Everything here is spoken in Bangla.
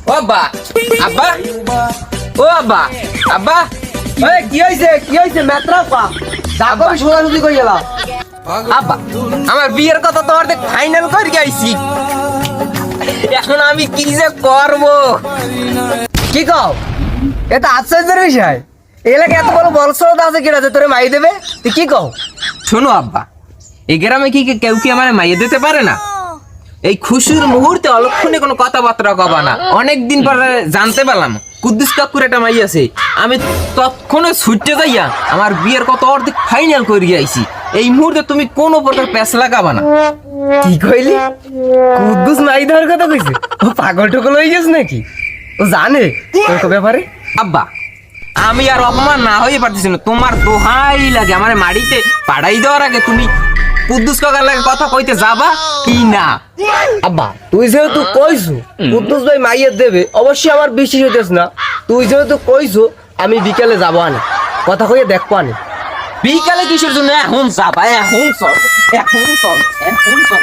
ও আব্বা আব্বা ও আব্বা আব্বা এই কি হইছে মেত্রা পা যাবো আমি সোজাসুজি কই গেলাম। আব্বা আমার বিয়ের কথা তো অর্ধেক ফাইনাল করে গেছি, এখন আমি কি যে করব? কি কও? এটা আশ্চর্যের বিষয়। এলাকা এত বড় বলসত আছে কিনা যে তোরে মাই দেবে, তুই কি কও? শোনো আব্বা, এই গ্রামে কি কেউ কি আমার মাইয়ে দিতে পারে না? এই খুশির মুহূর্তে অলক্ষণে কোনো কথাবার্তা কবা না। অনেকদিন পরে জানতে পারলাম কুদ্দুস কাকুর একটা মাই আছে। আমি তৎক্ষণে ছুটে যাইয়া আমার বিয়ের কথা অর্ধেক ফাইনাল করে আইছি। এই মুহূর্তে তুমি কোনো প্রকার প্যাঁচ লাগাবা না। কি কইলি? কুদ্দুস মাই দেওয়ার কথা কইছে? ও পাগল টগল হয়ে গেছে নাকি? ও জানে তোর ব্যাপারে? আব্বা আমি আর অপমান না হয়ে পারতেছি না, তোমার দোহাই লাগে আমার মাড়িতে পাড়াই দেওয়ার আগে তুমি কুদ্দুস কাকার লাগে কথা কইতে যাবা কি না? আব্বা তুই যেহেতু কইছো কুদ্দুস ভাই মাইয়ের দেবে, অবশ্যই আমার বিশ্বাস হইতেছ না। তুই যেহেতু কইছো আমি বিকেলে যাবো আনে, কথা কইয়ে দেখবো আনে। বিকালে কিসের জন্য? এখন যাবা, এখন চল, এখন চল, এখন চল।